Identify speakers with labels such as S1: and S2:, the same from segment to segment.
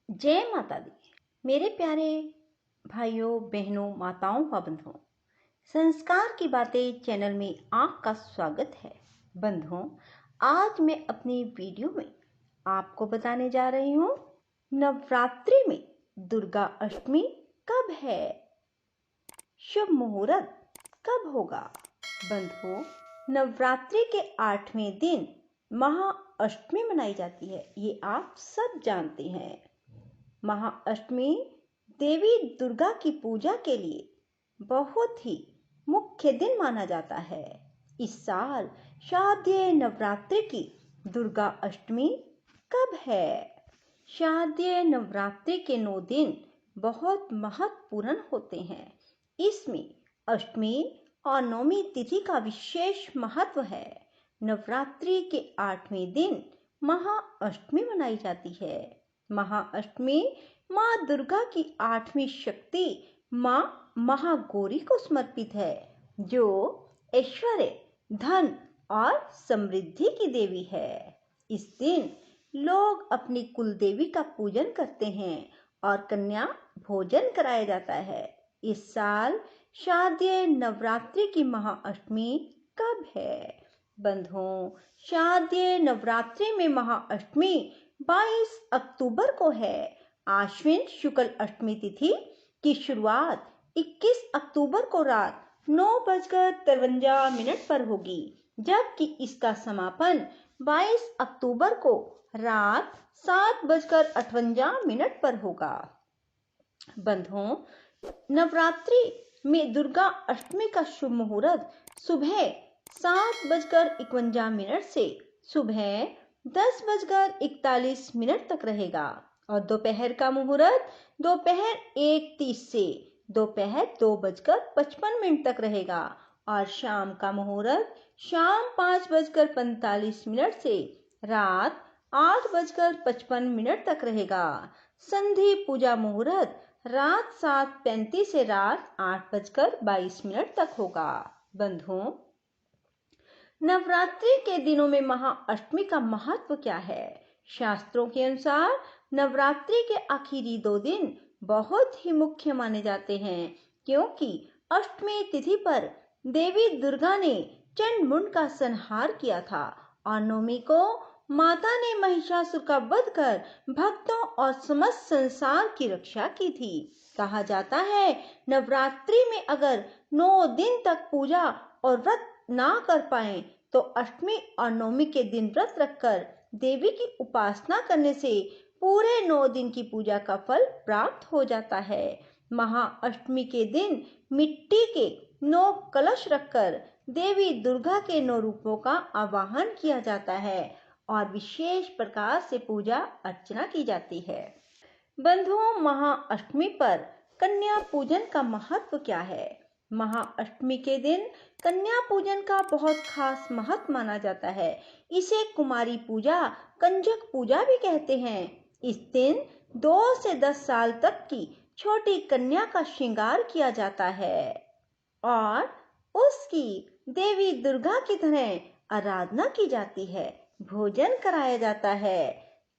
S1: जय माता दी। मेरे प्यारे भाइयों बहनों माताओं व बंधुओं, संस्कार की बातें चैनल में आपका स्वागत है। बंधुओं, आज मैं अपनी वीडियो में आपको बताने जा रही हूँ नवरात्रि में दुर्गा अष्टमी कब है, शुभ मुहूर्त कब होगा। बंधुओं, नवरात्रि के 8वें दिन महाअष्टमी मनाई जाती है, ये आप सब जानते हैं। महाअष्टमी देवी दुर्गा की पूजा के लिए बहुत ही मुख्य दिन माना जाता है। इस साल शारदीय नवरात्रि की दुर्गा अष्टमी कब है? शारदीय नवरात्रि के 9 दिन बहुत महत्वपूर्ण होते हैं। इसमें अष्टमी और नवमी तिथि का विशेष महत्व है। नवरात्रि के 8वें दिन महाअष्टमी मनाई जाती है। महाअष्टमी माँ दुर्गा की 8वीं शक्ति माँ महागौरी को समर्पित है, जो ऐश्वर्य, धन और समृद्धि की देवी है। इस दिन लोग अपनी कुल देवी का पूजन करते हैं और कन्या भोजन कराया जाता है। इस साल शारदीय नवरात्रि की महाअष्टमी कब है? बंधुओं, शारदीय नवरात्रि में महाअष्टमी 22 अक्टूबर को है। आश्विन शुक्ल अष्टमी तिथि की शुरुआत 21 अक्टूबर को रात 9:53 पर होगी, जबकि इसका समापन 22 अक्टूबर को रात 7:58 पर होगा। बंधुओं, नवरात्रि में दुर्गा अष्टमी का शुभ मुहूर्त सुबह 7:51 से सुबह 10:41 तक रहेगा और दोपहर का मुहूर्त दोपहर 1:30 से दोपहर 2:55 तक रहेगा और शाम का मुहूर्त शाम 5:45 से रात 8:55 तक रहेगा। संधि पूजा मुहूर्त रात 7:35 से रात 8:22 तक होगा। बंधुओं, नवरात्रि के दिनों में महाअष्टमी का महत्व क्या है? शास्त्रों के अनुसार नवरात्रि के आखिरी 2 दिन बहुत ही मुख्य माने जाते हैं, क्योंकि अष्टमी तिथि पर देवी दुर्गा ने चंडमुंड का संहार किया था और नवमी को माता ने महिषासुर का वध कर भक्तों और समस्त संसार की रक्षा की थी। कहा जाता है, नवरात्रि में अगर 9 दिन तक पूजा और व्रत ना कर पाए तो अष्टमी और नवमी के दिन व्रत रखकर देवी की उपासना करने से पूरे 9 दिन की पूजा का फल प्राप्त हो जाता है। महाअष्टमी के दिन मिट्टी के 9 कलश रखकर देवी दुर्गा के 9 रूपों का आवाहन किया जाता है और विशेष प्रकार से पूजा अर्चना की जाती है। बंधुओं, महाअष्टमी पर कन्या पूजन का महत्व क्या है? महाअष्टमी के दिन कन्या पूजन का बहुत खास महत्व माना जाता है। इसे कुमारी पूजा, कंजक पूजा भी कहते हैं। इस दिन 2 से 10 साल तक की छोटी कन्या का श्रृंगार किया जाता है और उसकी देवी दुर्गा की तरह आराधना की जाती है। भोजन कराया जाता है,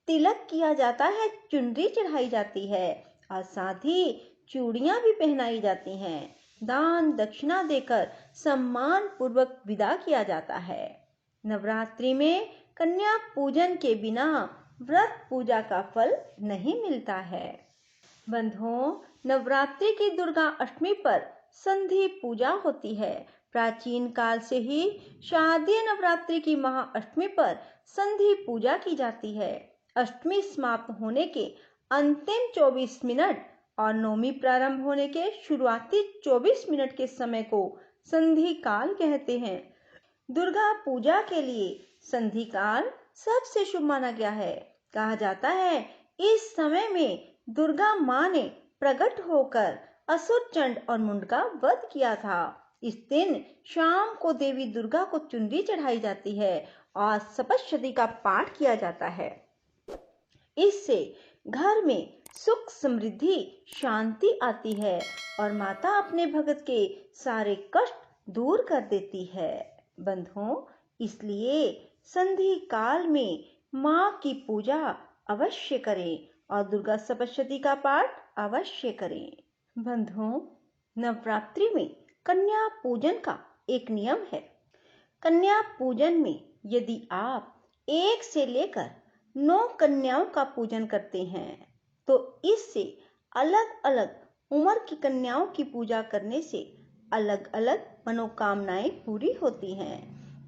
S1: तिलक किया जाता है, चुनरी चढ़ाई जाती है और साथ ही चूड़ियां भी पहनाई जाती हैं। दान दक्षिणा देकर सम्मान पूर्वक विदा किया जाता है। नवरात्रि में कन्या पूजन के बिना व्रत पूजा का फल नहीं मिलता है। बंधुओं, नवरात्रि की दुर्गा अष्टमी पर संधि पूजा होती है। प्राचीन काल से ही शारदीय नवरात्रि की महाअष्टमी पर संधि पूजा की जाती है। अष्टमी समाप्त होने के अंतिम 24 मिनट और नवमी प्रारंभ होने के शुरुआती 24 मिनट के समय को संधि काल कहते हैं। दुर्गा पूजा के लिए संधि काल सबसे शुभ माना गया है। कहा जाता है, इस समय में दुर्गा माँ ने प्रकट होकर असुर चंड और मुंड का वध किया था। इस दिन शाम को देवी दुर्गा को चुनरी चढ़ाई जाती है और सप्तशती का पाठ किया जाता है। इससे घर में सुख समृद्धि शांति आती है और माता अपने भगत के सारे कष्ट दूर कर देती है। बंधुओं, इसलिए संधि काल में माँ की पूजा अवश्य करें और दुर्गा सप्तशती का पाठ अवश्य करें। बंधुओं, नवरात्रि में कन्या पूजन का एक नियम है। कन्या पूजन में यदि आप 1 से लेकर 9 कन्याओं का पूजन करते हैं तो इससे अलग अलग उम्र की कन्याओं की पूजा करने से अलग अलग मनोकामनाएं पूरी होती हैं।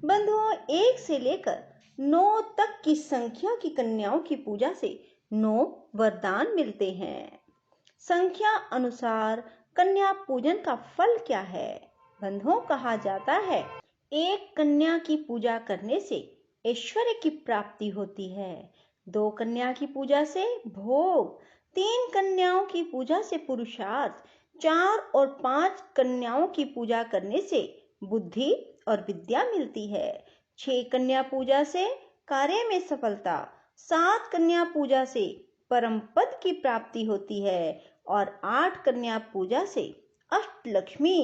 S1: बंधुओं, 1 से लेकर 9 तक की संख्या की कन्याओं की पूजा से 9 वरदान मिलते हैं। संख्या अनुसार कन्या पूजन का फल क्या है? बंधुओं, कहा जाता है 1 कन्या की पूजा करने से ऐश्वर्य की प्राप्ति होती है, 2 कन्या की पूजा से भोग, 3 कन्याओं की पूजा से पुरुषार्थ, 4 और 5 कन्याओं की पूजा करने से बुद्धि और विद्या मिलती है, 6 कन्या पूजा से कार्य में सफलता, 7 कन्या पूजा से परम पद की प्राप्ति होती है और 8 कन्या पूजा से अष्टलक्ष्मी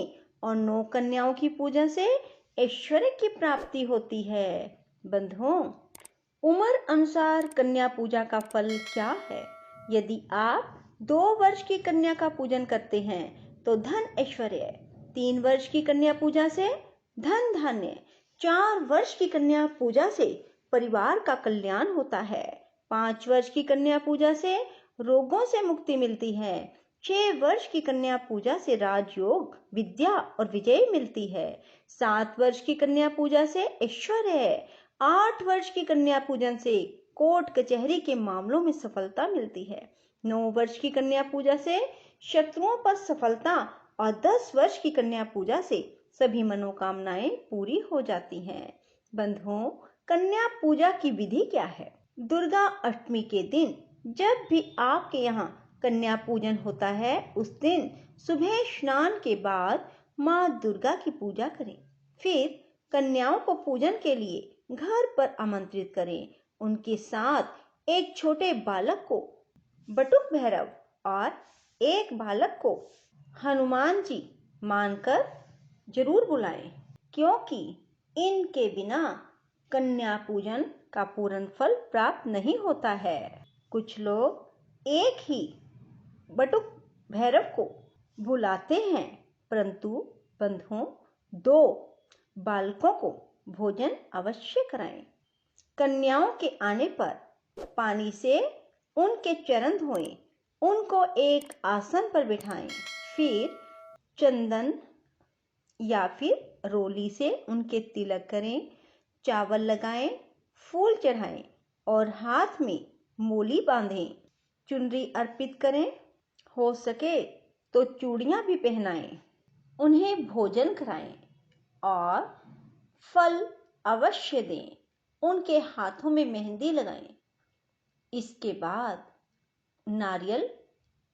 S1: और 9 कन्याओं की पूजा से ऐश्वर्य की प्राप्ति होती है। बंधुओं, उम्र अनुसार कन्या पूजा का फल क्या है? यदि आप 2 वर्ष की कन्या का पूजन करते हैं तो धन ऐश्वर्य, 3 वर्ष की कन्या पूजा से धन धान्य, 4 वर्ष की कन्या पूजा से परिवार का कल्याण होता है, 5 वर्ष की कन्या पूजा से रोगों से मुक्ति मिलती है, 6 वर्ष की कन्या पूजा से राजयोग, विद्या और विजय मिलती है, 7 वर्ष की कन्या पूजा से ऐश्वर्य है, 8 वर्ष की कन्या पूजन से कोर्ट कचहरी के मामलों में सफलता मिलती है, 9 वर्ष की कन्या पूजा से शत्रुओं पर सफलता और 10 वर्ष की कन्या पूजा से सभी मनोकामनाएं पूरी हो जाती हैं। बंधुओं, कन्या पूजा की विधि क्या है? दुर्गा अष्टमी के दिन जब भी आपके यहाँ कन्या पूजन होता है, उस दिन सुबह स्नान के बाद माँ दुर्गा की पूजा करें। फिर कन्याओं को पूजन के लिए घर पर आमंत्रित करें। उनके साथ एक छोटे बालक को बटुक भैरव और एक बालक को हनुमान जी मानकर जरूर बुलाएं, क्योंकि इनके बिना कन्या पूजन का पूर्ण फल प्राप्त नहीं होता है। कुछ लोग एक ही बटुक भैरव को बुलाते हैं, परंतु बंधुओं, 2 बालकों को भोजन अवश्य कराएं। कन्याओं के आने पर पानी से उनके चरण धोएं, उनको एक आसन पर बिठाएं, फिर चंदन या फिर रोली से उनके तिलक करें, चावल लगाएं, फूल चढ़ाएं और हाथ में मोली बांधें, चुनरी अर्पित करें, हो सके तो चूड़ियां भी पहनाएं, उन्हें भोजन कराएं और फल अवश्य दें, उनके हाथों में मेहंदी लगाएं। इसके बाद नारियल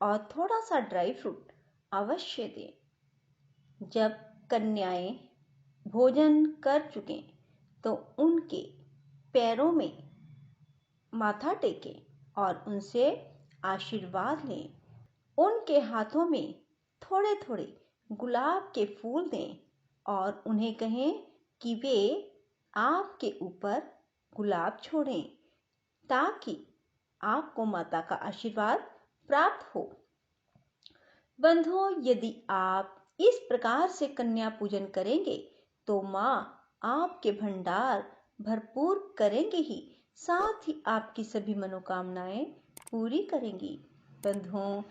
S1: और थोड़ा सा ड्राई फ्रूट अवश्य दें। जब कन्याएं भोजन कर चुकें तो उनके पैरों में माथा टेकें और उनसे आशीर्वाद लें। उनके हाथों में थोड़े थोड़े गुलाब के फूल दें और उन्हें कहें कि वे आपके ऊपर गुलाब छोड़ें ताकि आपको माता का आशीर्वाद प्राप्त हो। बंधुओं, यदि आप इस प्रकार से कन्या पूजन करेंगे तो माँ आपके भंडार भरपूर करेंगे ही, साथ ही आपकी सभी मनोकामनाएं पूरी करेंगी। बंधुओं,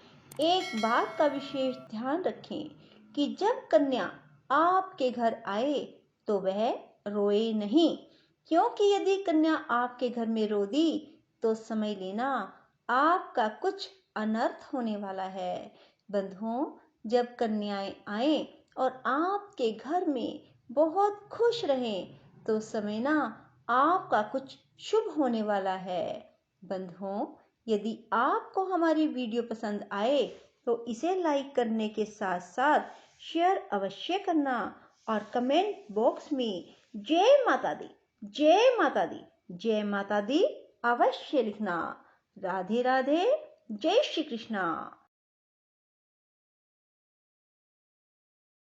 S1: एक बात का विशेष ध्यान रखें कि जब कन्या आपके घर आए तो वह रोए नहीं, क्योंकि यदि कन्या आपके घर में रो दी तो समझ लेना आपका कुछ अनर्थ होने वाला है। बंधुओं, जब कन्याएं आए और आपके घर में बहुत खुश रहें तो समझना आपका कुछ शुभ होने वाला है। बंधुओं, यदि आपको हमारी वीडियो पसंद आए तो इसे लाइक करने के साथ साथ शेयर अवश्य करना और कमेंट बॉक्स में जय माता दी, जय माता दी, जय माता दी अवश्य लिखना। राधे राधे, जय श्री कृष्णा।